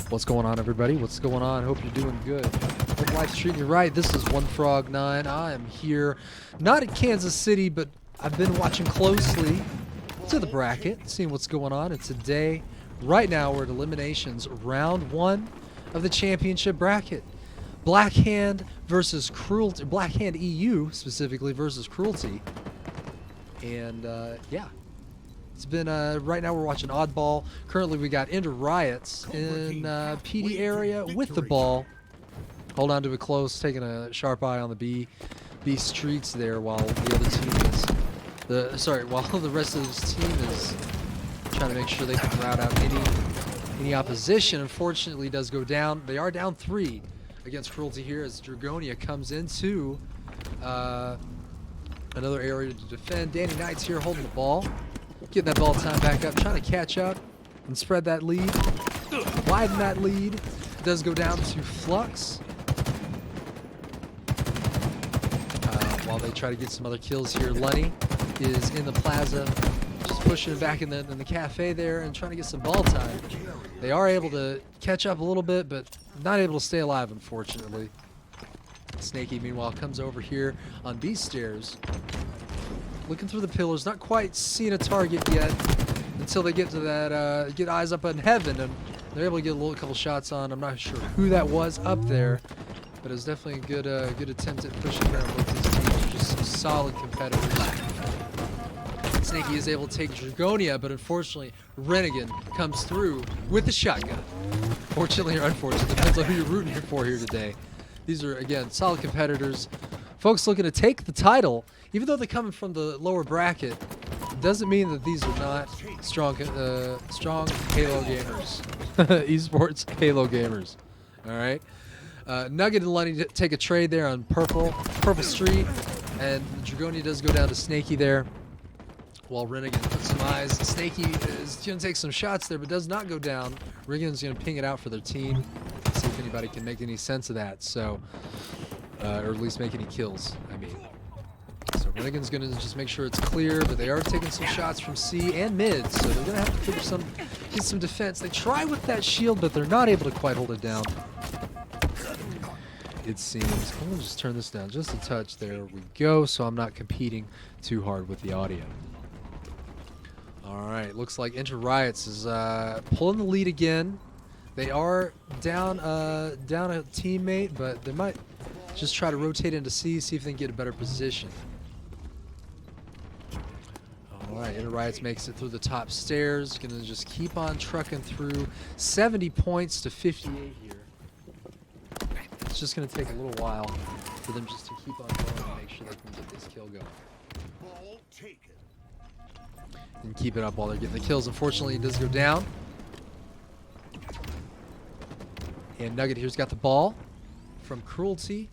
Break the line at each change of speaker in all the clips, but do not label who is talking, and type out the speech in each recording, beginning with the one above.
What's going on, everybody? What's going on? Hope you're doing good. Hope life's treating you right. This is One Frog 9. I am here, not in Kansas City, but I've been watching closely to the bracket, seeing what's going on. And today, right now, we're at eliminations, round 1 of the championship bracket. Blackhand versus Cruelty. Blackhand EU specifically versus Cruelty. And yeah. It's been, right now we're watching Oddball. Currently we got Ender Riots in PD area with the ball. Hold on to it close, taking a sharp eye on the B streets there while the other team is, while the rest of this team is trying to make sure they can rout out any opposition. Unfortunately, it does go down. They are down 3 against Cruelty here as Dragonia comes into another area to defend. Danny Knight's here holding the ball. Getting that ball time back up, trying to catch up and spread that lead, widen that lead. It does go down to Flux while they try to get some other kills here. Lunny is in the plaza, just pushing it back in the cafe there and trying to get some ball time. They are able to catch up a little bit, but not able to stay alive, unfortunately. Snaky, meanwhile, comes over here on these stairs. Looking through the pillars, not quite seeing a target yet until they get to that, get eyes up in heaven, and they're able to get a couple shots on. I'm not sure who that was up there, but it was definitely a good attempt at pushing around both these teams. Just some solid competitors. Snaky is able to take Dragonia, but unfortunately, Renegade comes through with the shotgun. Fortunately or unfortunately, depends on who you're rooting for here today. These are, again, solid competitors. Folks looking to take the title. Even though they're coming from the lower bracket, doesn't mean that these are not strong Halo gamers. Esports Halo gamers. All right. Nugget and Lunny take a trade there on Purple Street, and Dragonia does go down to Snaky there, while Renegade puts some eyes. Snaky is going to take some shots there, but does not go down. Renegade's going to ping it out for their team. See if anybody can make any sense of that. So, or at least make any kills. I mean. So Renegade's going to just make sure it's clear, but they are taking some shots from C and mid, so they're going to have to get some defense. They try with that shield, but they're not able to quite hold it down. It seems. I'm going to just turn this down just a touch. There we go, so I'm not competing too hard with the audio. All right, looks like Enter Riots is pulling the lead again. They are down a teammate, but they might just try to rotate into C, see if they can get a better position. Alright, Enter Riots makes it through the top stairs. Gonna just keep on trucking through. 70 points to 58 here. It's just gonna take a little while for them just to keep on going and make sure they can get this kill going. And keep it up while they're getting the kills. Unfortunately, it does go down. And Nugget here's got the ball from Cruelty.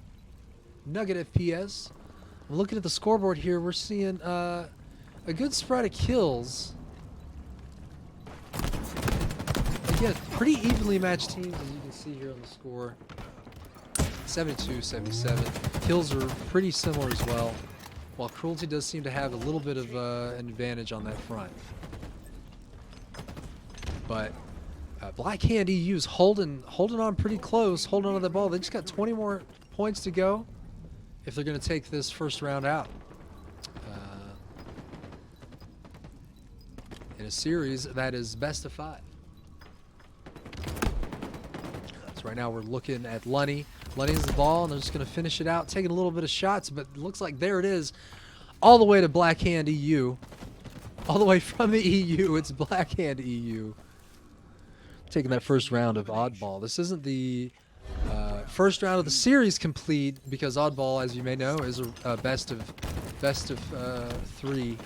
Nugget FPS. I'm looking at the scoreboard here. We're seeing a good spread of kills. Again, pretty evenly matched teams, as you can see here on the score. 72-77. Kills are pretty similar as well, while Cruelty does seem to have a little bit of an advantage on that front. But Blackhand EU's holding on pretty close, holding on to the ball. They just got 20 more points to go if they're going to take this first round out. In a series that is best of 5. So right now we're looking at Lunny. Lunny has the ball, and they're just going to finish it out, taking a little bit of shots, but it looks like there it is, all the way to Blackhand EU. All the way from the EU, it's Blackhand EU. Taking that first round of Oddball. This isn't the first round of the series complete, because Oddball, as you may know, is a best of 3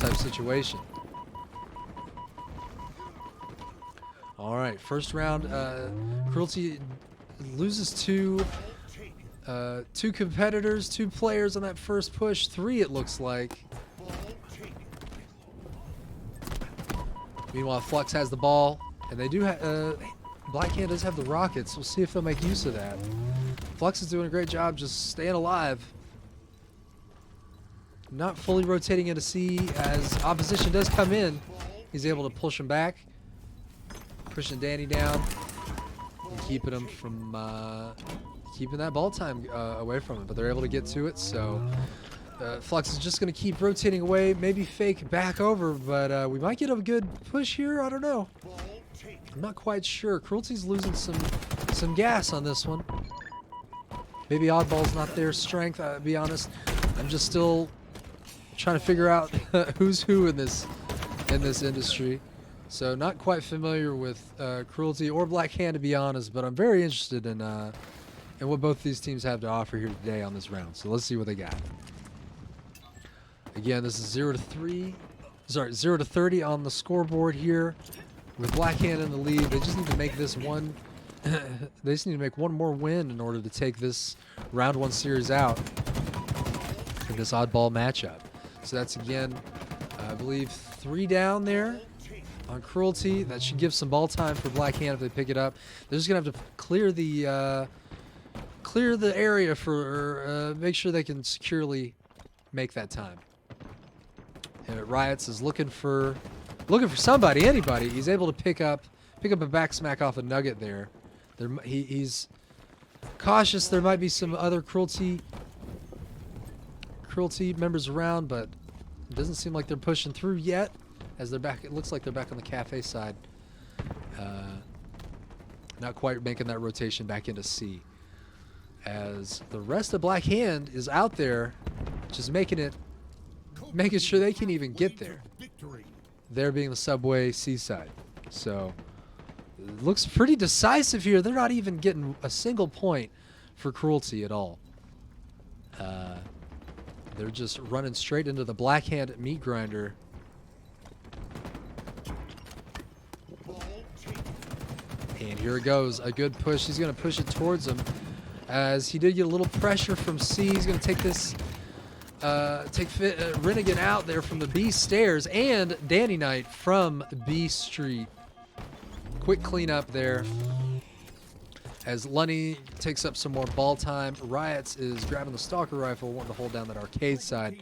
type situation. All right, first round. Cruelty loses two competitors, 2 players on that first push. 3, it looks like. Meanwhile, Flux has the ball, and they do have. Blackhand does have the rockets. We'll see if they'll make use of that. Flux is doing a great job just staying alive. Not fully rotating into C as opposition does come in. He's able to push him back. Pushing Danny down. keeping them from keeping that ball time away from them. But they're able to get to it, so Flux is just going to keep rotating away, maybe fake back over, but we might get a good push here. I don't know. I'm not quite sure. Cruelty's losing some gas on this one. Maybe Oddball's not their strength. I'll be honest. I'm just still trying to figure out who's who in this industry. So not quite familiar with Cruelty or Black Hand, to be honest, but I'm very interested in what both these teams have to offer here today on this round. So let's see what they got. Again, this is 0 to 30 on the scoreboard here. With Black Hand in the lead, they just need to make this one. They just need to make one more win in order to take this round 1 series out in this oddball matchup. So that's, again, I believe 3 down there on Cruelty. That should give some ball time for Black Hand if they pick it up. They're just gonna have to clear the area for make sure they can securely make that time. And Riots is looking for somebody, anybody. He's able to pick up a back smack off a nugget there. He's cautious. There might be some other Cruelty members around, but it doesn't seem like they're pushing through yet. As they're back, it looks like they're back on the cafe side. Not quite making that rotation back into C. As the rest of Black Hand is out there, just making sure they can even get there. There being the subway seaside. So it looks pretty decisive here. They're not even getting a single point for Cruelty at all. They're just running straight into the Black Hand meat grinder. And here it goes. A good push. He's going to push it towards him. As he did get a little pressure from C. He's going to take this Renegade out there from the B stairs, and Danny Knight from B Street. Quick cleanup there as Lunny takes up some more ball time. Riots is grabbing the Stalker rifle, wanting to hold down that arcade side,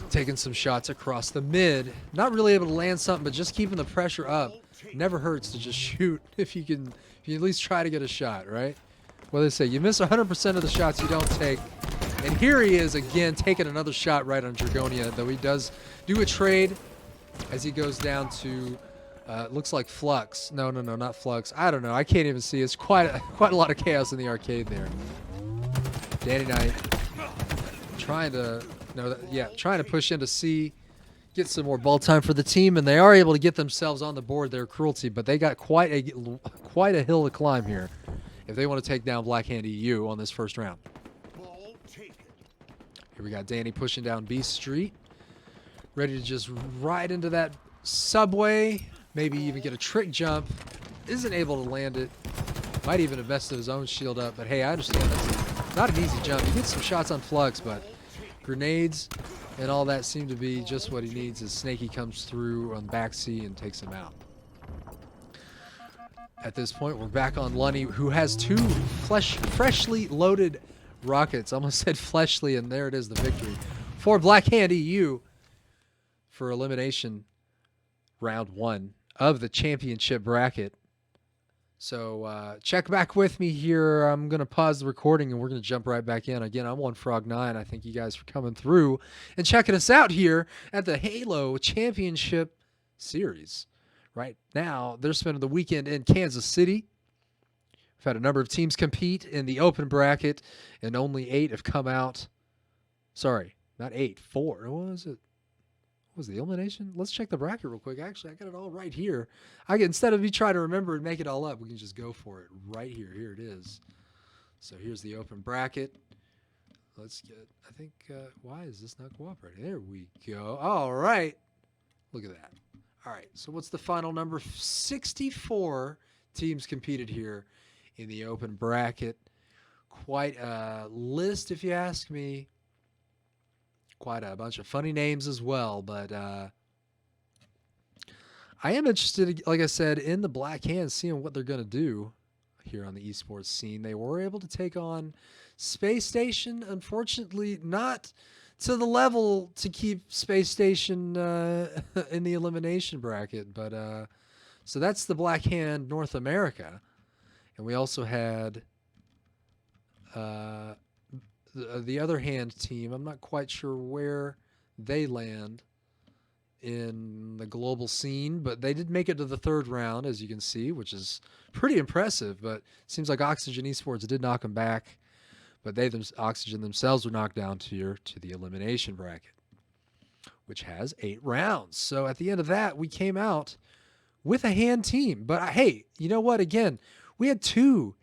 taking some shots across the mid. Not really able to land something, but just keeping the pressure up. Never hurts to just shoot if you can at least try to get a shot, right? Well, they say you miss 100% of the shots you don't take. And here he is again, taking another shot right on Dragonia, though he does do a trade as he goes down to, looks like Flux. No, not Flux. I don't know. I can't even see. It's quite a lot of chaos in the arcade there. Danny Knight trying to push into C, get some more ball time for the team, and they are able to get themselves on the board there, Cruelty, but they got quite a hill to climb here if they want to take down Black Hand EU on this first round. Here we got Danny pushing down B Street, ready to just ride into that subway, maybe even get a trick jump. Isn't able to land it. Might even have messed his own shield up, but hey, I understand that's not an easy jump. He gets some shots on Flux, but grenades and all that seem to be just what he needs as Snaky comes through on back C and takes him out. At this point, we're back on Lunny, who has 2 freshly loaded rockets. Almost said fleshly, and there it is, the victory for Black Hand EU for elimination round 1 of the championship bracket. So check back with me here. I'm going to pause the recording and we're going to jump right back in. Again, I'm OneFrog9. I thank you guys for coming through and checking us out here at the Halo Championship Series. Right now, they're spending the weekend in Kansas City. We've had a number of teams compete in the open bracket, and only 8 have come out. Sorry, not 8, 4. What was it? What was the elimination? Let's check the bracket real quick. Actually, I got it all right here. Instead of me trying to remember and make it all up, we can just go for it right here. Here it is. So here's the open bracket. Let's get, I think, why is this not cooperating? There we go. All right. Look at that. All right, so what's the final number? 64 teams competed here in the open bracket. Quite a list, if you ask me. Quite a bunch of funny names as well, but I am interested, like I said, in the Black Hand, seeing what they're going to do here on the esports scene. They were able to take on Space Station, unfortunately not to the level to keep Space Station in the elimination bracket, but so that's the Black Hand North America. And we also had the other hand team. I'm not quite sure where they land in the global scene, but they did make it to the third round, as you can see, which is pretty impressive. But it seems like Oxygen Esports did knock them back, but Oxygen themselves were knocked down to the elimination bracket, which has 8 rounds. So at the end of that, we came out with a hand team. But hey, you know what? Again, we had 2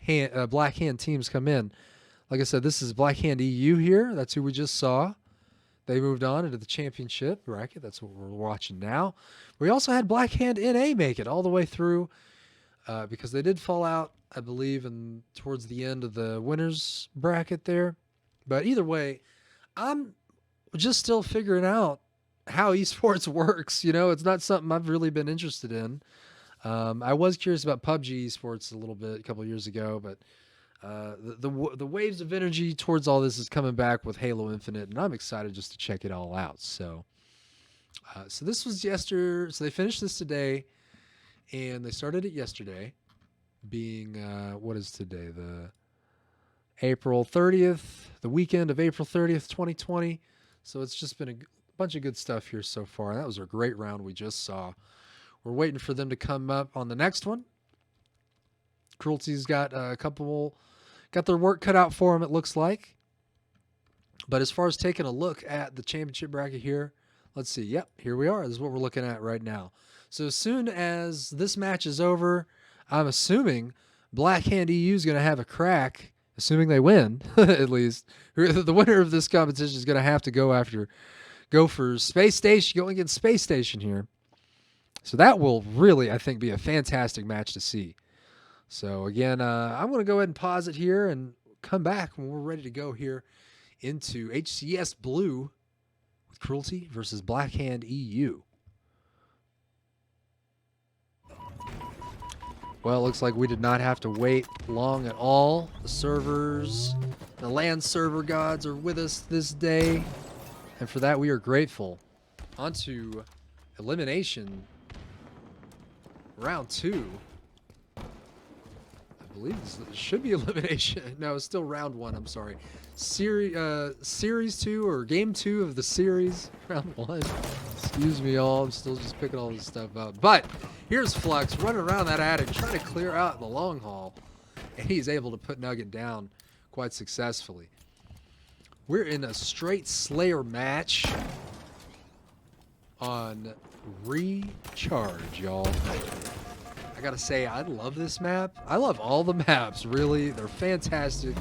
black hand teams come in. Like I said, this is Black Hand EU here. That's who we just saw. They moved on into the championship bracket. That's what we're watching now. We also had Black Hand NA make it all the way through because they did fall out, I believe, towards the end of the winners bracket there. But either way, I'm just still figuring out how esports works. You know, it's not something I've really been interested in. I was curious about PUBG esports a little bit a couple of years ago, but the waves of energy towards all this is coming back with Halo Infinite, and I'm excited just to check it all out. So this was yesterday. So they finished this today, and they started it yesterday, being what is today? The April 30th, the weekend of April 30th, 2020. So it's just been a bunch of good stuff here so far. That was a great round we just saw. We're waiting for them to come up on the next one. Cruelty's got got their work cut out for them, it looks like. But as far as taking a look at the championship bracket here, let's see. Yep, here we are. This is what we're looking at right now. So as soon as this match is over, I'm assuming Black Hand EU is going to have a crack, assuming they win, at least. The winner of this competition is going to have to go for Space Station, go against Space Station here. So that will really, I think, be a fantastic match to see. So again, I'm going to go ahead and pause it here and come back when we're ready to go here into HCS Blue with Cruelty versus Black Hand EU. Well, it looks like we did not have to wait long at all. The servers, the LAN server gods are with us this day, and for that we are grateful. On to elimination round 2. I believe this should be elimination. No, it's still round 1. I'm sorry. Series 2 or game 2 of the series. Round 1. Excuse me, all. I'm still just picking all this stuff up. But here's Flux running around that attic, trying to clear out the long haul, and he's able to put Nugget down quite successfully. We're in a straight Slayer match on Recharge, y'all. I gotta say, I love this map. I love all the maps, really. They're fantastic.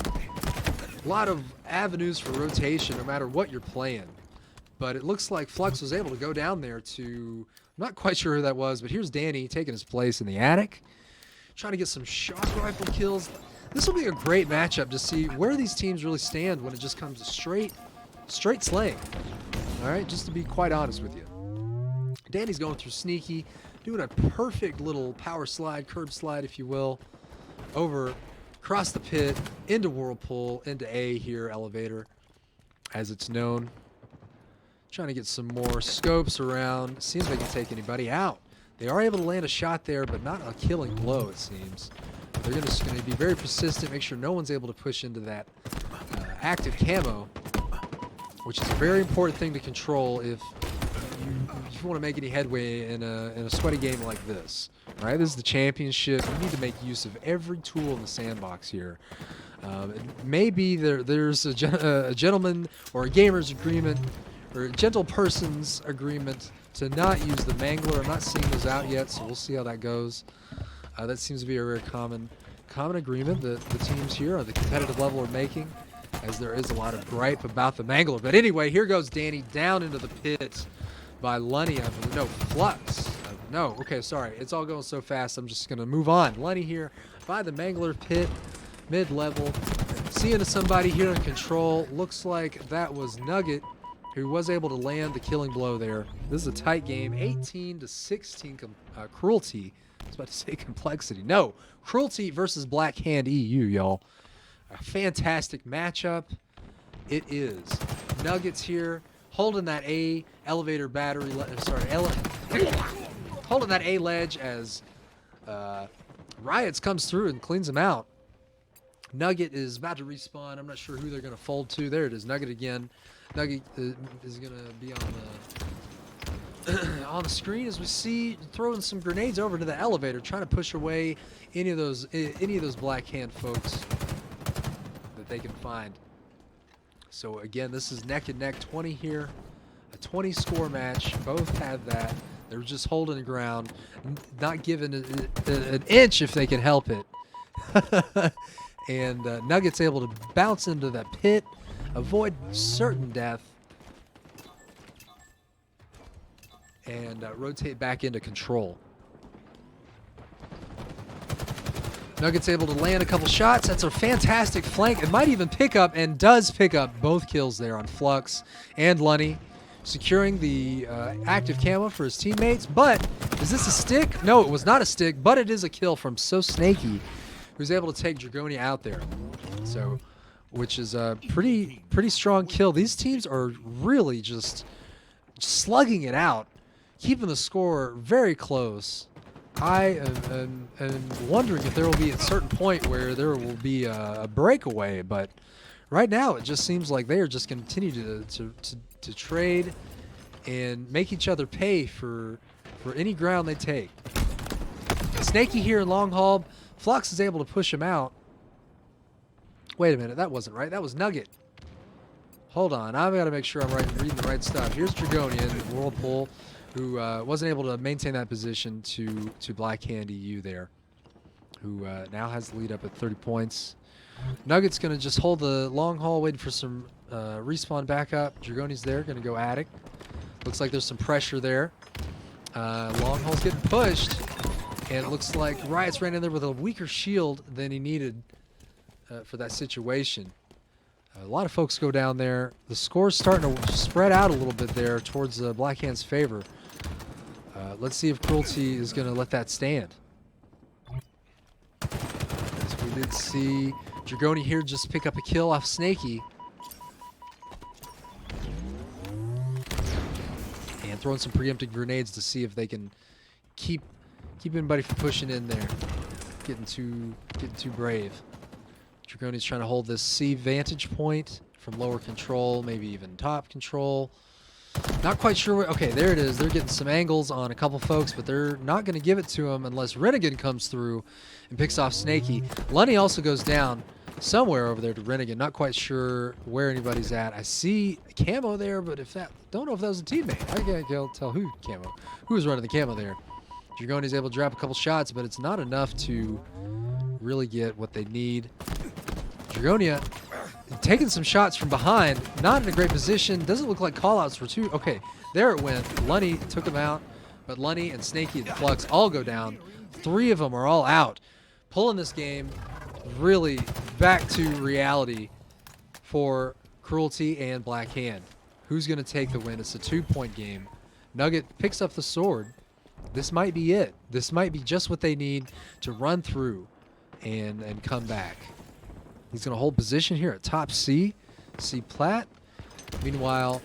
A lot of avenues for rotation, no matter what you're playing. But it looks like Flux was able to go down there to... I'm not quite sure who that was, but here's Danny taking his place in the attic. Trying to get some shock rifle kills. This will be a great matchup to see where these teams really stand when it just comes to straight slaying. All right, just to be quite honest with you. Danny's going through sneaky, doing a perfect little power slide, curb slide, if you will, over, across the pit, into Whirlpool, into A here, elevator, as it's known. Trying to get some more scopes around. Seems they can take anybody out. They are able to land a shot there, but not a killing blow, it seems. They're just going to be very persistent, make sure no one's able to push into that active camo, which is a very important thing to control if you want to make any headway in a sweaty game like this. All right, this is the championship. You need to make use of every tool in the sandbox here. Maybe there's a gentleman or a gamer's agreement or a gentle person's agreement to not use the Mangler. I'm not seeing those out yet, so we'll see how that goes. That seems to be a very common agreement that the teams here on the competitive level are making, as there is a lot of gripe about the Mangler. But anyway, here goes Danny down into the pit by Lunny. No, Flux. No, okay, sorry. It's all going so fast, I'm just going to move on. Lunny here by the Mangler pit, mid-level. Seeing somebody here in control. Looks like that was Nugget, who was able to land the killing blow there. This is a tight game, 18-16 Cruelty. I was about to say complexity. No, Cruelty versus Black Hand EU, y'all. A fantastic matchup. It is. Nuggets here holding that A elevator battery. Holding that A ledge as Riots comes through and cleans them out. Nugget is about to respawn. I'm not sure who they're going to fold to. There it is, Nugget again. Nugget is going to be on the on the screen as we see throwing some grenades over to the elevator, trying to push away any of those Black Hand folks that they can find. So again, this is neck and neck 20 here, a 20 score match. Both have that. They're just holding the ground, not giving an inch if they can help it. And Nugget's able to bounce into that pit, avoid certain death, and rotate back into control. Nugget's able to land a couple shots. That's a fantastic flank. It might even pick up, and does pick up, both kills there on Flux and Lunny, securing the active camo for his teammates. But is this a stick? No, it was not a stick, but it is a kill from So Snaky, who's able to take Dragonia out there. So, which is a pretty strong kill. These teams are really just slugging it out, keeping the score very close. I am wondering if there will be a certain point where there will be a breakaway, but right now it just seems like they are just continue to trade and make each other pay for any ground they take. Snaky here in long haul. Flux is able to push him out. Wait a minute, that wasn't right. That was Nugget. Hold on, I've got to make sure I'm reading the right stuff. Here's Dragonia in Whirlpool, who wasn't able to maintain that position to Black Hand EU there, who now has the lead up at 30 points. Nugget's going to just hold the long haul, waiting for some respawn backup. Dragonia's there, going to go attic. Looks like there's some pressure there. Long haul's getting pushed, and it looks like Riot's ran in there with a weaker shield than he needed for that situation. A lot of folks go down there. The score's starting to spread out a little bit there towards Black Hand's favor. Let's see if Cruelty is going to let that stand. As we did see Dragonia here just pick up a kill off Snaky. And throwing some preemptive grenades to see if they can keep anybody from pushing in there. Getting too brave. Dragonia's trying to hold this C vantage point from lower control, maybe even top control. Not quite sure where. Okay, there it is. They're getting some angles on a couple folks, but they're not going to give it to him unless Renegade comes through and picks off Snaky. Lunny also goes down somewhere over there to Renegade. Not quite sure where anybody's at. I see a camo there, but don't know if that was a teammate. I can't tell who was running the camo there. Dragonia's able to drop a couple shots, but it's not enough to really get what they need. Dragonia taking some shots from behind, not in a great position. Doesn't look like callouts for two. Okay, there it went. Lunny took him out, but Lunny and Snaky and Flux all go down. 3 of them are all out. Pulling this game really back to reality for Cruelty and Black Hand. Who's going to take the win? It's a 2-point game. Nugget picks up the sword. This might be it. This might be just what they need to run through and come back. He's going to hold position here at top C plat. Meanwhile,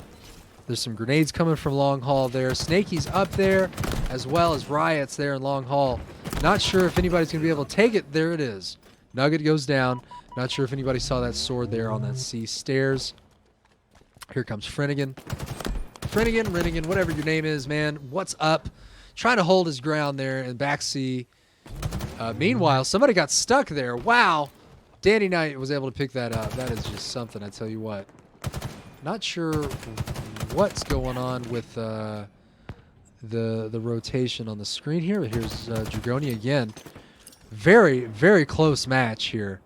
there's some grenades coming from long haul there. Snaky's up there, as well as Riot's there in long haul. Not sure if anybody's going to be able to take it. There it is. Nugget goes down. Not sure if anybody saw that sword there on that C stairs. Here comes Frenigan. Rennigan, whatever your name is, man. What's up? Trying to hold his ground there in back C. Meanwhile, somebody got stuck there. Wow. Danny Knight was able to pick that up. That is just something, I tell you what. Not sure what's going on with the rotation on the screen here. But here's Dragonia again. Very, very close match here.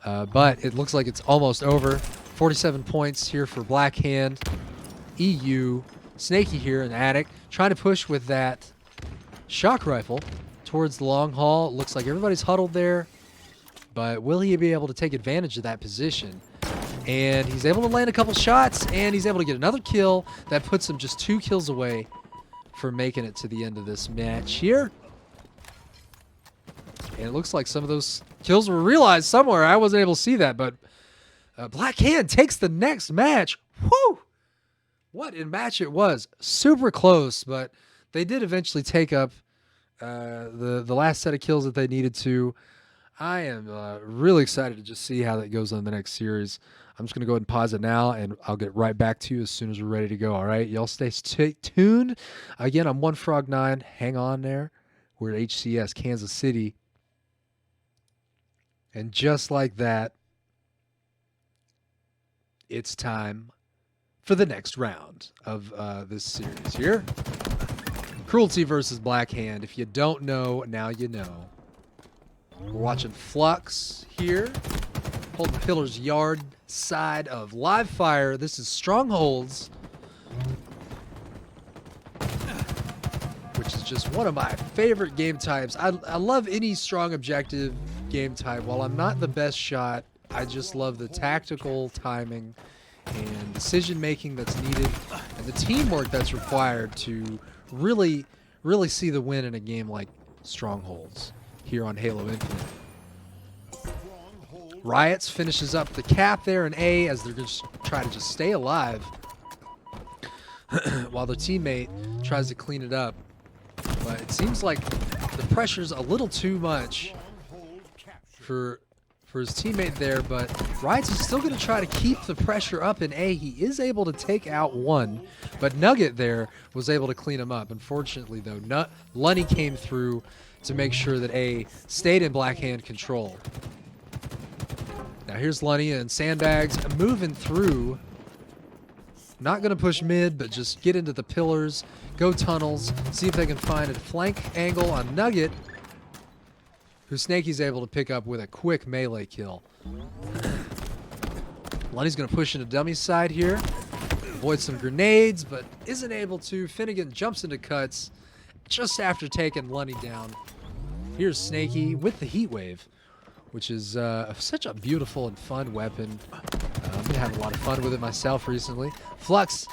But it looks like it's almost over. 47 points here for Black Hand. EU. Snaky here in attic. Trying to push with that shock rifle towards the long haul. Looks like everybody's huddled there. But will he be able to take advantage of that position? And he's able to land a couple shots, and he's able to get another kill. That puts him just 2 kills away from making it to the end of this match here. And it looks like some of those kills were realized somewhere. I wasn't able to see that, but Black Hand takes the next match. Whew! What a match it was. Super close, but they did eventually take up the last set of kills that they needed to. I am really excited to just see how that goes on the next series. I'm just going to go ahead and pause it now, and I'll get right back to you as soon as we're ready to go, all right? Y'all stay tuned. Again, I'm 1Frog9. Hang on there. We're at HCS, Kansas City. And just like that, it's time for the next round of this series here. Cruelty versus Black Hand. If you don't know, now you know. We're watching Flux here, holding Pillar's yard side of live fire. This is Strongholds, which is just one of my favorite game types. I love any strong objective game type. While I'm not the best shot, I just love the tactical timing and decision making that's needed and the teamwork that's required to really see the win in a game like Strongholds here on Halo Infinite. Riots finishes up the cap there in A as they're just trying to just stay alive while their teammate tries to clean it up. But it seems like the pressure's a little too much for his teammate there, but Riots is still going to try to keep the pressure up in A. He is able to take out one, but Nugget there was able to clean him up. Unfortunately, though, Lunny came through to make sure that A stayed in Black Hand control. Now here's Lunny and Sandbags moving through. Not going to push mid, but just get into the pillars, go tunnels, see if they can find a flank angle on Nugget, who Snakey's able to pick up with a quick melee kill. Lunny's going to push into Dummy's side here, avoid some grenades, but isn't able to. Finnegan jumps into cuts just after taking Lunny down. Here's Snakey with the heat wave, which is such a beautiful and fun weapon. I've been having a lot of fun with it myself recently. Flux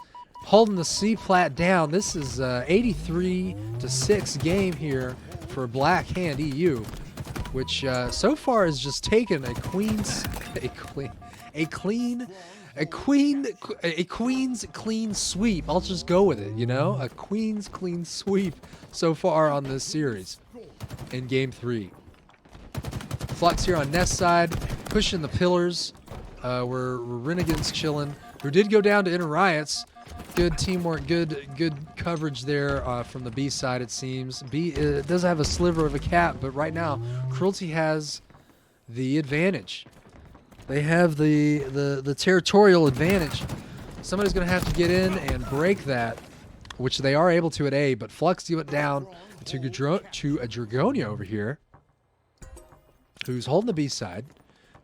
holding the C-plat down. This is 83-6 game here for Black Hand EU, which so far has just taken a queen's clean sweep. I'll just go with it, you know, a queen's clean sweep so far on this series in game 3. Flux here on Nest side, pushing the pillars. Where Renegades chilling, who did go down to Inner Riots. Good teamwork, good coverage there from the B side, it seems. B does have a sliver of a cap, but right now Cruelty has the advantage. They have the territorial advantage. Somebody's going to have to get in and break that, which they are able to at A, but Flux went down to a Dragonia over here, who's holding the B side.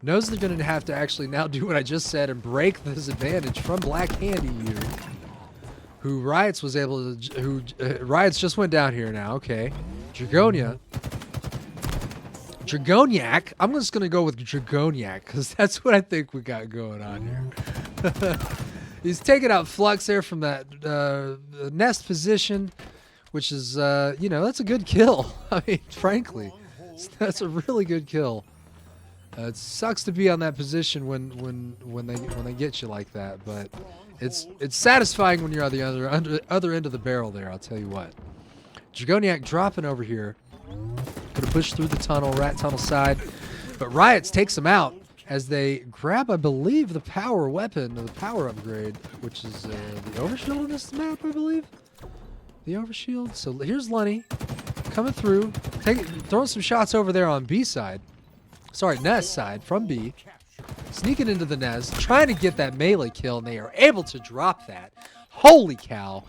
Knows they're going to have to actually now do what I just said and break this advantage from Black Hand EU, who Riots was able to. Riots just went down here now. Okay, Dragoniac. I'm just going to go with Dragoniac because that's what I think we got going on here. He's taking out Flux there from that nest position, which is that's a good kill. I mean, frankly, that's a really good kill. It sucks to be on that position when they get you like that, but it's satisfying when you're on the other end of the barrel there. I'll tell you what. Dragoniac dropping over here, gonna push through the tunnel, rat tunnel side, but Riots takes him out as they grab, I believe, the power weapon or the power upgrade, which is the overshield on this map, I believe. The overshield. So here's Lunny coming through, throwing some shots over there on B side. Sorry, Nest side from B. Sneaking into the Nest, trying to get that melee kill, and they are able to drop that. Holy cow.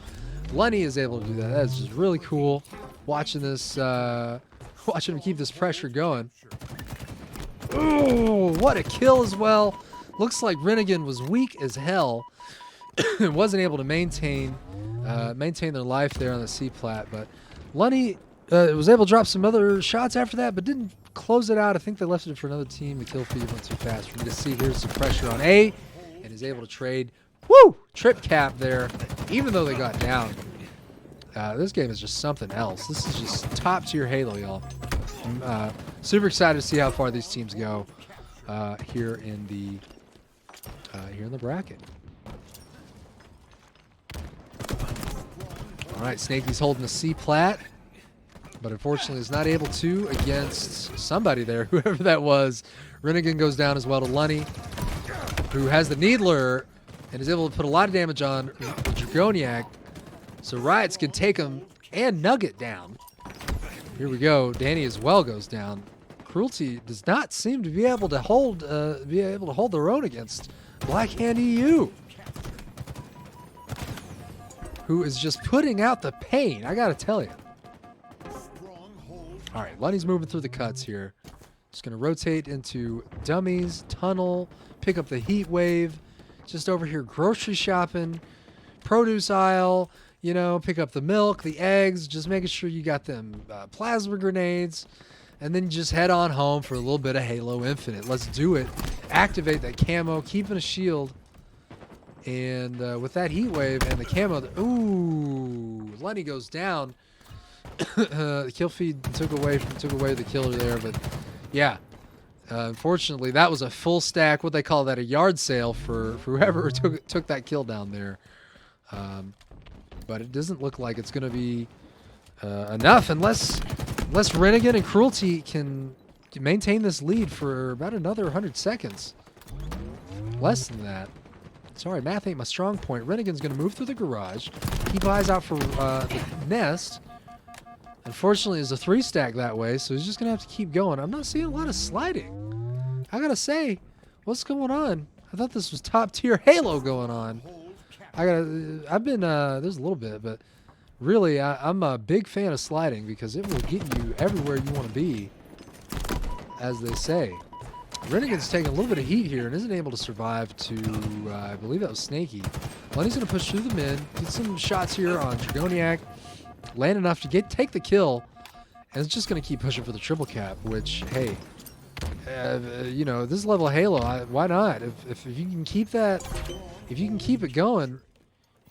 Lunny is able to do that. That's just really cool. Watching this, watching him keep this pressure going. Oh, what a kill as well. Looks like Renegade was weak as hell. Wasn't able to maintain their life there on the C-plat, but Lunny was able to drop some other shots after that, but didn't close it out. I think they left it for another team. The kill feed went too fast for me to see. Here's some pressure on A, and is able to trade. Woo! Trip cap there, even though they got down. This game is just something else. This is just top tier Halo, y'all. I'm super excited to see how far these teams go here in the bracket. All right, Snakey's holding the C-plat. but unfortunately is not able to against somebody there, whoever that was. Renegade goes down as well to Lunny, who has the Needler and is able to put a lot of damage on the Dragoniac. So Riots can take him and Nugget down. Here we go. Danny as well goes down. Cruelty does not seem to be able to hold their own against Black Hand EU, who is just putting out the pain, I gotta tell you. All right, Lunny's moving through the cuts here. Just gonna rotate into dummies, tunnel, pick up the heat wave. Just over here grocery shopping, produce aisle, you know, pick up the milk, the eggs, just making sure you got them plasma grenades, and then just head on home for a little bit of Halo Infinite. Let's do it. Activate that camo, keeping a shield. And with that heat wave and the camo, ooh, Lunny goes down. The kill feed took away the killer there, but yeah, unfortunately that was a full stack. What they call that, a yard sale for whoever took that kill down there. But it doesn't look like it's going to be enough unless Renegade and Cruelty can maintain this lead for about another 100 seconds. Less than that. Sorry, math ain't my strong point. Renegade's going to move through the garage. Keep eyes out for the nest. Unfortunately, it's a 3-stack that way, so he's just going to have to keep going. I'm not seeing a lot of sliding. I got to say, what's going on? I thought this was top-tier Halo going on. I've been, there's a little bit, but really, I'm a big fan of sliding because it will get you everywhere you want to be, as they say. Renegade's taking a little bit of heat here and isn't able to survive to, I believe that was Snaky. Lunny's going to push through the mid, get some shots here on Dragoniac, land enough to take the kill, and it's just going to keep pushing for the triple cap, which, hey, you know, this level of Halo, why not? If you can keep that, if you can keep it going,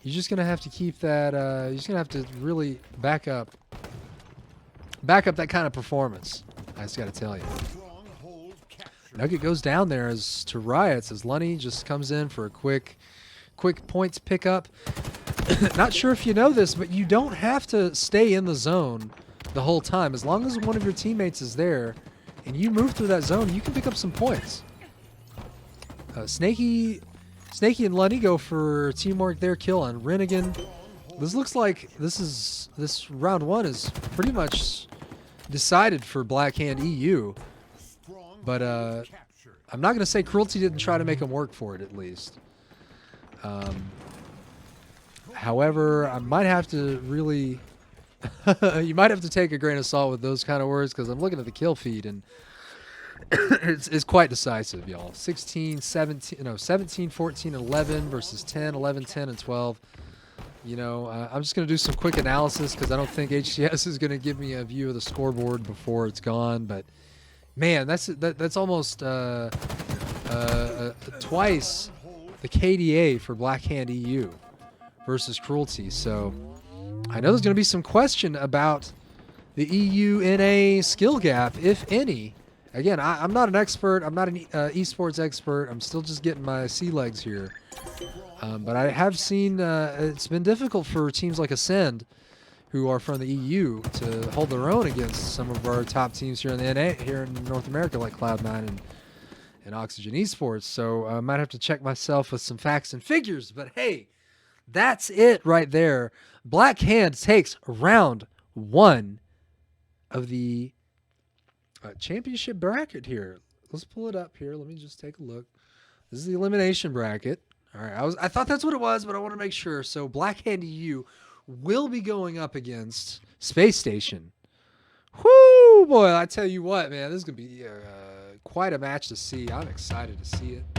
you're just going to have to keep that, you're just going to have to really back up that kind of performance. I just got to tell you. Nugget goes down there as to Riots as Lunny just comes in for a quick points pickup. Not sure if you know this, but you don't have to stay in the zone the whole time. As long as one of your teammates is there and you move through that zone, you can pick up some points. Snaky and Lunny go for teamwork there, kill on Renegade. This looks like this round one is pretty much decided for Black Hand EU. But I'm not going to say Cruelty didn't try to make him work for it, at least. However, I might have to really... you might have to take a grain of salt with those kind of words, because I'm looking at the kill feed, and it's quite decisive, y'all. 17, 14, 11 versus 10, 11, 10, and 12. You know, I'm just going to do some quick analysis, because I don't think HCS is going to give me a view of the scoreboard before it's gone, but... Man, that's almost twice the KDA for Black Hand EU versus Cruelty. So I know there's going to be some question about the EU NA skill gap, if any. Again, I'm not an expert. I'm not an esports expert. I'm still just getting my sea legs here. But I have seen it's been difficult for teams like Ascend, who are from the EU, to hold their own against some of our top teams here in the NA, here in North America, like Cloud9 and Oxygen Esports. So I might have to check myself with some facts and figures. But hey, that's it right there. Black Hand takes round one of the championship bracket here. Let's pull it up here. Let me just take a look. This is the elimination bracket. All right, I thought that's what it was, but I want to make sure. So Black Hand EU will be going up against Space Station. Whoo, boy, I tell you what, man, this is going to be quite a match to see. I'm excited to see it.